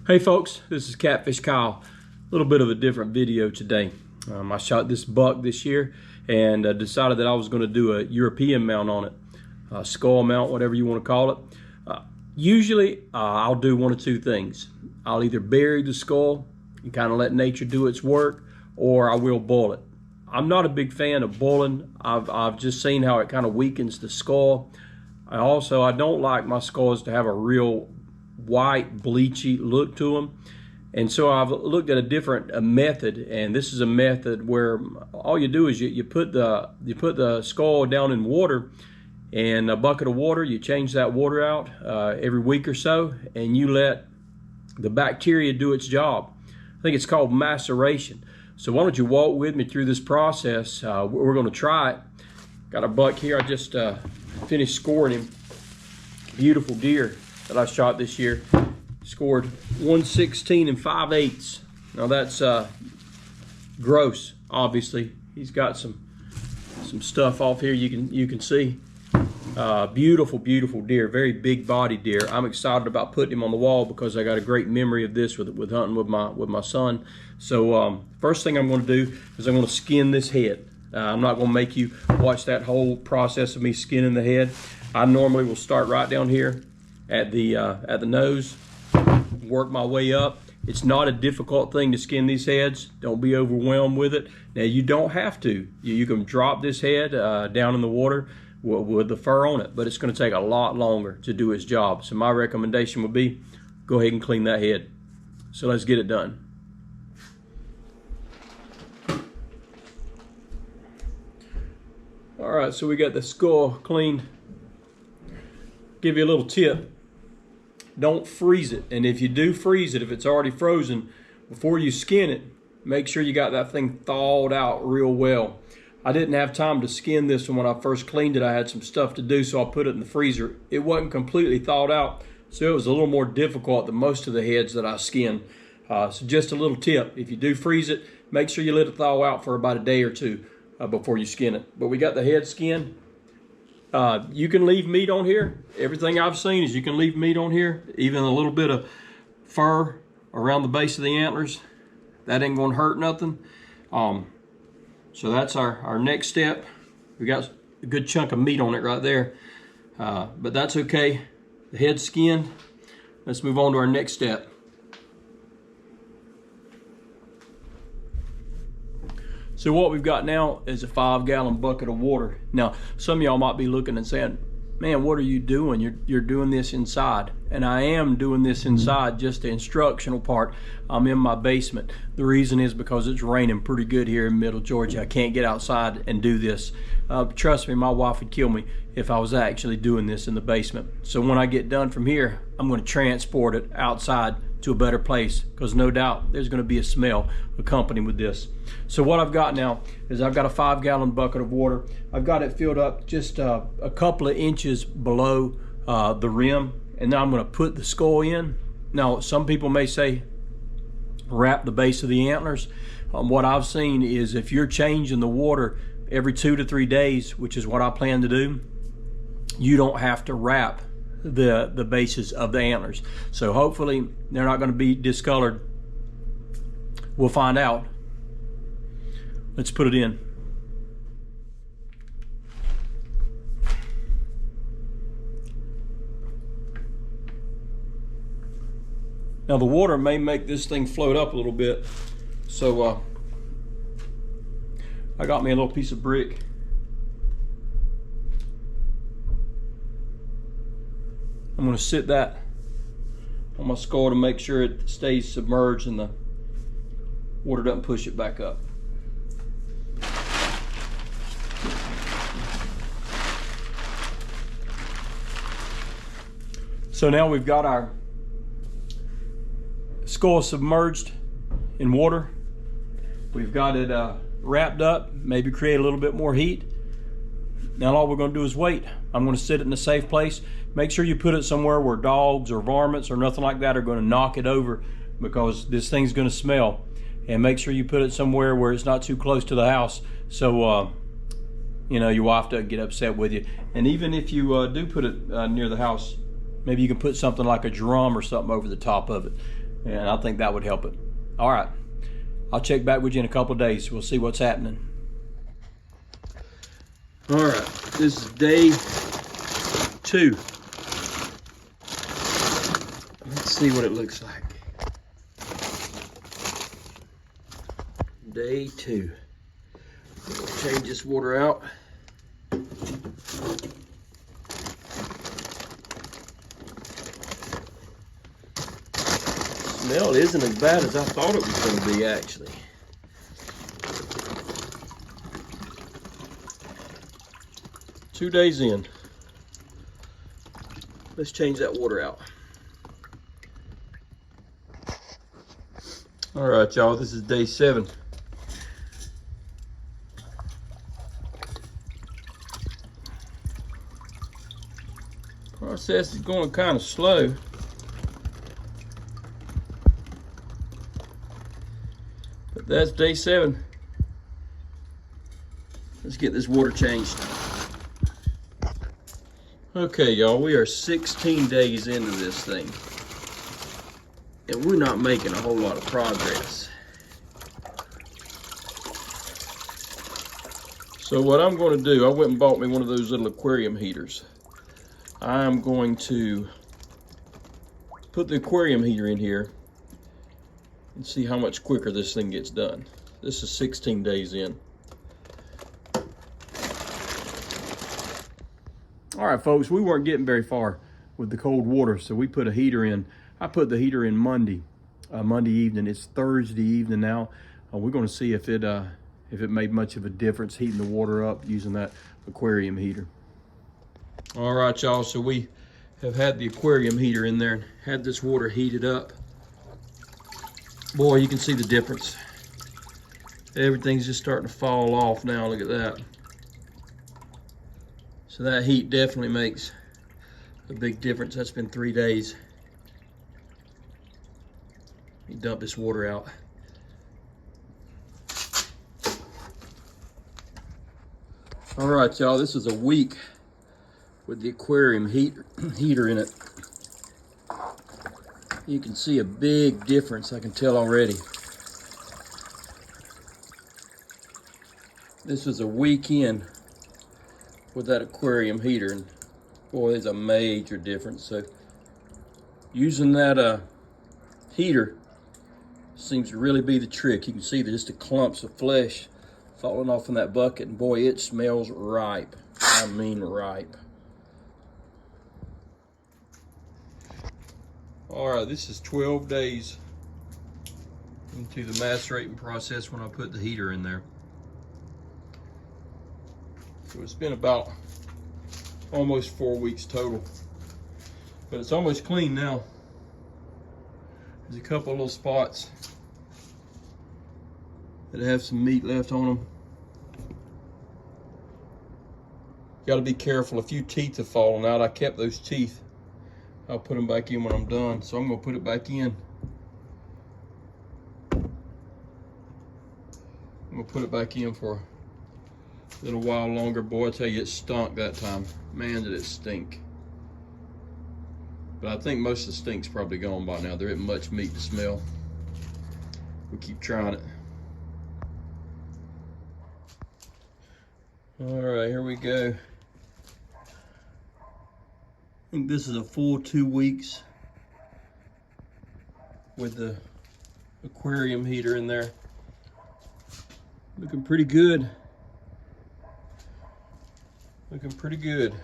Hey folks, this is Catfish Kyle. A little bit of a different video today. I shot this buck this year and decided that I was going to do a European mount on it. A skull mount, whatever you want to call it. Usually I'll do one of two things. I'll either bury the skull and kind of let nature do its work, or I will boil it. I'm not a big fan of boiling. I've just seen how it kind of weakens the skull. I don't like my skulls to have a real white bleachy look to them, and so I've looked at a different method, and this is a method where all you do is you put the skull down in water, and a bucket of water. You change that water out every week or so, and you let the bacteria do its job. I think it's called maceration. So why don't you walk with me through this process? We're going to try it. Got a buck here. I just finished scoring him. Beautiful deer that I shot this year. Scored 116 and 5/8. Now that's gross. Obviously, he's got some stuff off here. You can see. Beautiful deer. Very big body deer. I'm excited about putting him on the wall because I got a great memory of this with hunting with my son. So first thing I'm going to do is I'm going to skin this head. I'm not going to make you watch that whole process of me skinning the head. I normally will start right down here at the nose, work my way up. It's not a difficult thing to skin these heads. Don't be overwhelmed with it. Now you don't have to. You can drop this head down in the water with the fur on it, but it's going to take a lot longer to do its job. So my recommendation would be go ahead and clean that head. So let's get it done. All right, so we got the skull cleaned. Give you a little tip. Don't freeze it, and if you do freeze it, if it's already frozen, before you skin it, make sure you got that thing thawed out real well. I didn't have time to skin this one when I first cleaned it. I had some stuff to do, so I put it in the freezer. It wasn't completely thawed out, so it was a little more difficult than most of the heads that I skinned. So just a little tip, if you do freeze it, make sure you let it thaw out for about a day or two before you skin it. But we got the head skinned. You can leave meat on here. Everything I've seen is you can leave meat on here, even a little bit of fur around the base of the antlers. That ain't gonna hurt nothing. So that's our next step. We got a good chunk of meat on it right there, but that's okay. The head's skinned. Let's move on to our next step. So what we've got now is a 5-gallon bucket of water. Now, some of y'all might be looking and saying, man, what are you doing? You're doing this inside. And I am doing this inside, just the instructional part. I'm in my basement. The reason is because it's raining pretty good here in Middle Georgia. I can't get outside and do this. Trust me, my wife would kill me if I was actually doing this in the basement. So when I get done from here, I'm going to transport it outside to a better place, because no doubt there's going to be a smell accompanied with this. So what I've got now is I've got a 5-gallon bucket of water. I've got it filled up just a couple of inches below the rim, and now I'm going to put the skull in. Now some people may say wrap the base of the antlers. What I've seen is if you're changing the water every 2 to 3 days, which is what I plan to do, you don't have to wrap the bases of the antlers. So hopefully they're not going to be discolored. We'll find out. Let's put it in. Now the water may make this thing float up a little bit, so I got me a little piece of brick. I'm going to sit that on my skull to make sure it stays submerged and the water doesn't push it back up. So now we've got our skull submerged in water. We've got it wrapped up, maybe create a little bit more heat. Now all we're going to do is wait. I'm going to sit it in a safe place. Make sure you put it somewhere where dogs or varmints or nothing like that are going to knock it over, because this thing's going to smell. And make sure you put it somewhere where it's not too close to the house, so you know, your wife doesn't get upset with you. And even if you do put it near the house, maybe you can put something like a drum or something over the top of it. and I think that would help it. All right, I'll check back with you in a couple of days. We'll see what's happening. All right, this is day 2. Let's see what it looks like. Day 2. We'll change this water out. Smell isn't as bad as I thought it was going to be, actually. Two days in. Let's change that water out. All right, y'all, this is day 7. Process is going kind of slow. But that's day 7. Let's get this water changed. Okay, y'all, we are 16 days into this thing, and we're not making a whole lot of progress. So what I'm going to do, I went and bought me one of those little aquarium heaters. I'm going to put the aquarium heater in here and see how much quicker this thing gets done. This is 16 days in. All right, folks, we weren't getting very far with the cold water, so we put a heater in. I put the heater in Monday evening. It's Thursday evening now. We're going to see if it made much of a difference heating the water up using that aquarium heater. All right, y'all, so we have had the aquarium heater in there and had this water heated up. Boy, you can see the difference. Everything's just starting to fall off now. Look at that. So that heat definitely makes a big difference. That's been 3 days. Let me dump this water out. All right, y'all, this is a week with the aquarium heater in it. You can see a big difference, I can tell already. This is a week in with that aquarium heater, and boy, there's a major difference. So using that heater seems to really be the trick. You can see just the clumps of flesh falling off in that bucket, and boy, it smells ripe. I mean ripe. All right, this is 12 days into the macerating process when I put the heater in there. So it's been about almost 4 weeks total, but it's almost clean now. There's a couple of little spots that have some meat left on them. Got to be careful. A few teeth have fallen out. I kept those teeth. I'll put them back in when I'm done. So I'm going to put it back in. I'm going to put it back in for a little while longer. Boy, I tell you, it stunk that time. Man, did it stink. But I think most of the stink's probably gone by now. There isn't much meat to smell. We'll keep trying it. All right, here we go. I think this is a full 2 weeks with the aquarium heater in there. Looking pretty good. Looking pretty good.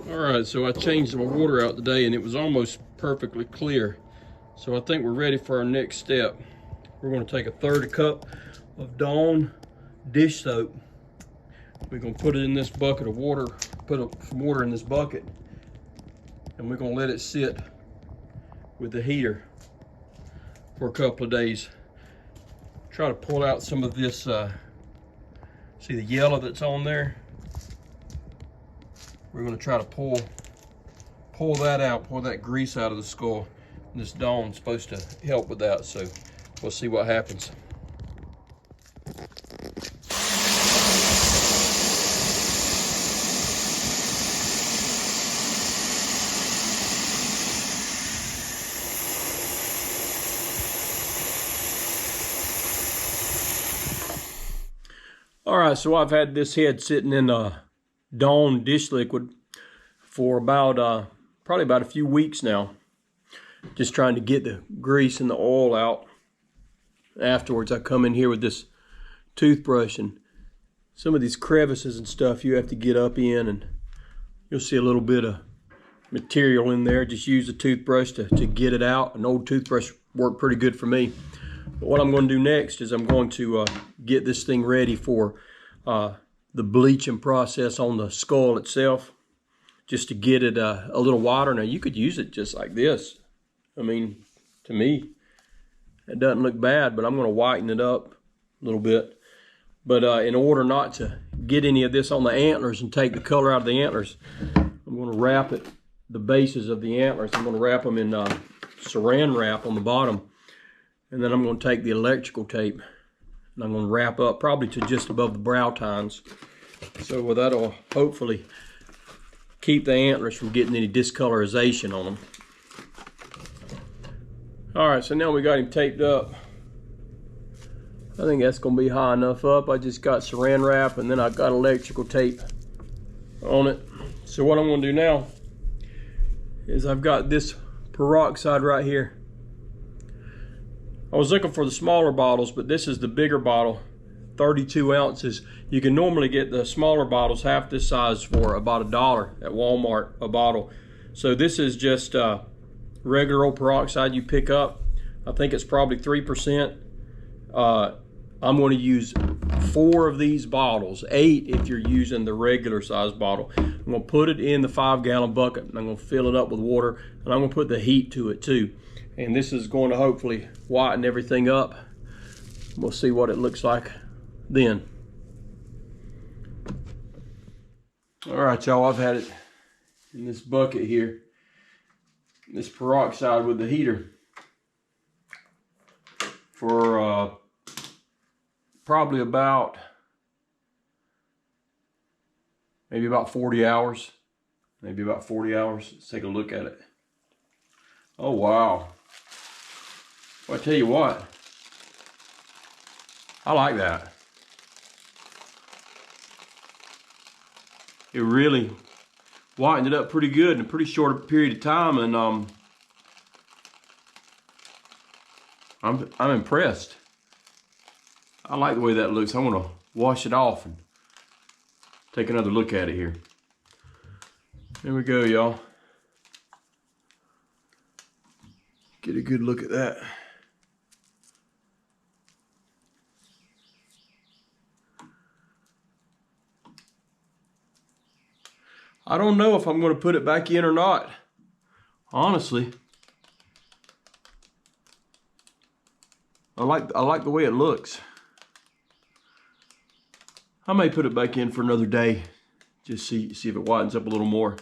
All right, so I changed my water out today and it was almost perfectly clear. So I think we're ready for our next step. We're going to take a 1/3 cup of Dawn dish soap. We're going to put it in this bucket of water, put some water in this bucket, and we're going to let it sit with the heater for a couple of days. Try to pull out some of this, see the yellow that's on there? We're going to try to pull that out, pull that grease out of the skull. This Dawn's supposed to help with that, so we'll see what happens. All right, so I've had this head sitting in Dawn dish liquid for about probably about a few weeks now. Just trying to get the grease and the oil out. Afterwards, I come in here with this toothbrush, and some of these crevices and stuff you have to get up in, and you'll see a little bit of material in there. Just use a toothbrush to get it out. An old toothbrush worked pretty good for me. But what I'm going to do next is I'm going to get this thing ready for the bleaching process on the skull itself, just to get it a little wider. Now, you could use it just like this. I mean, to me, it doesn't look bad, but I'm going to whiten it up a little bit. But in order not to get any of this on the antlers and take the color out of the antlers, I'm going to wrap it, the bases of the antlers, I'm going to wrap them in saran wrap on the bottom. And then I'm going to take the electrical tape and I'm going to wrap up probably to just above the brow tines. So that'll hopefully keep the antlers from getting any discolorization on them. All right, so now we got him taped up. I think that's going to be high enough up. I just got saran wrap and then I got electrical tape on it. So what I'm going to do now is I've got this peroxide right here. I was looking for the smaller bottles, but this is the bigger bottle, 32 ounces. You can normally get the smaller bottles half this size for about $1 at Walmart a bottle. So this is just regular old peroxide you pick up. I think it's probably 3%. I'm going to use 4 of these bottles, 8 if you're using the regular size bottle. I'm going to put it in the 5-gallon bucket and I'm going to fill it up with water, and I'm going to put the heat to it too. And this is going to hopefully whiten everything up. We'll see what it looks like then. All right, y'all, I've had it in this bucket here, this peroxide with the heater, for probably about, maybe about 40 hours. Maybe about 40 hours. Let's take a look at it. Oh, wow. Well, I tell you what, I like that. It really whitened it up pretty good in a pretty short period of time, and I'm impressed. I like the way that looks. I'm gonna wash it off and take another look at it here. There we go, y'all. Get a good look at that. I don't know if I'm going to put it back in or not, honestly. I like the way it looks. I may put it back in for another day, just see if it whitens up a little more.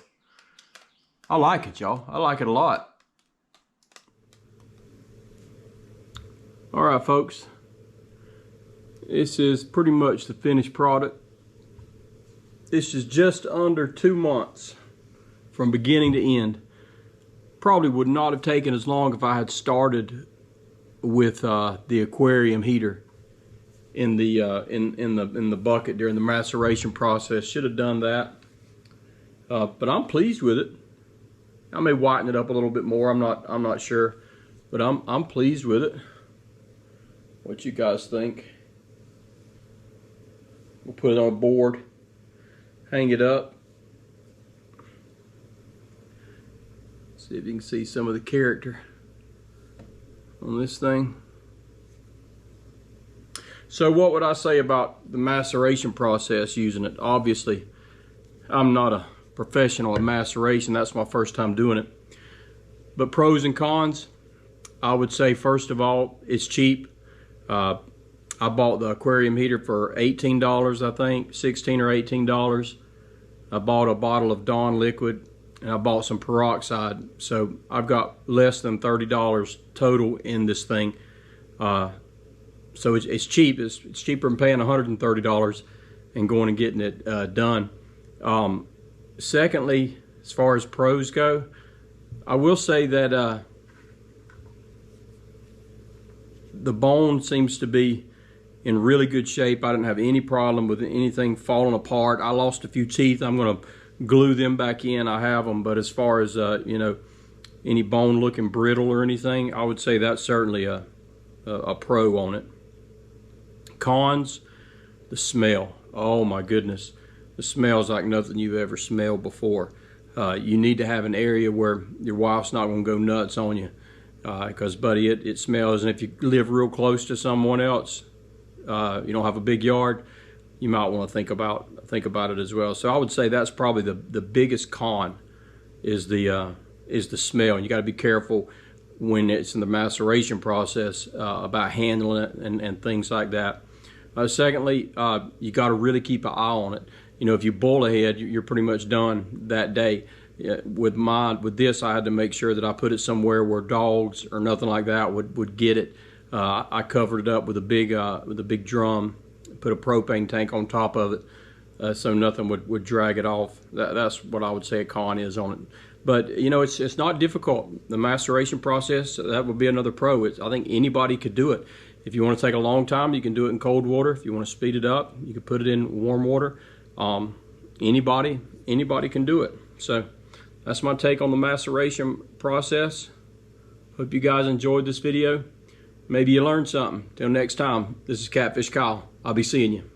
I like it, y'all. I like it a lot. All right, folks. This is pretty much the finished product. This is just under 2 months from beginning to end. Probably would not have taken as long if I had started with the aquarium heater in the bucket during the maceration process. Should have done that. But I'm pleased with it. I may whiten it up a little bit more. I'm not sure, but I'm pleased with it. What you guys think? We'll put it on a board, hang it up. See if you can see some of the character on this thing. So what would I say about the maceration process using it? Obviously, I'm not a professional at maceration. That's my first time doing it. But pros and cons, I would say first of all, it's cheap. I bought the aquarium heater for $18, I think, $16 or $18. I bought a bottle of Dawn liquid and I bought some peroxide. So I've got less than $30 total in this thing. So it's cheap. It's cheaper than paying $130 and going and getting it done. Secondly, as far as pros go, I will say that the bone seems to be in really good shape. I didn't have any problem with anything falling apart. I lost a few teeth. I'm going to glue them back in. I have them, but as far as you know, any bone looking brittle or anything, I would say that's certainly a pro on it. Cons, the smell. Oh my goodness, the smell is like nothing you've ever smelled before. You need to have an area where your wife's not going to go nuts on you, because buddy, it smells. And if you live real close to someone else, you don't have a big yard, you might want to think about it as well. So I would say that's probably the biggest con is the smell. And you got to be careful when it's in the maceration process about handling it and things like that. Secondly, you got to really keep an eye on it. You know, if you boil a head, you're pretty much done that day. With this, I had to make sure that I put it somewhere where dogs or nothing like that would get it. I covered it up with a big drum, put a propane tank on top of it, so nothing would drag it off. That's what I would say a con is on it. But you know, it's not difficult. The maceration process, that would be another pro. I think anybody could do it. If you want to take a long time, you can do it in cold water. If you want to speed it up, you can put it in warm water. Anybody can do it. So that's my take on the maceration process. Hope you guys enjoyed this video. Maybe you learned something. Till next time, this is Catfish Kyle. I'll be seeing you.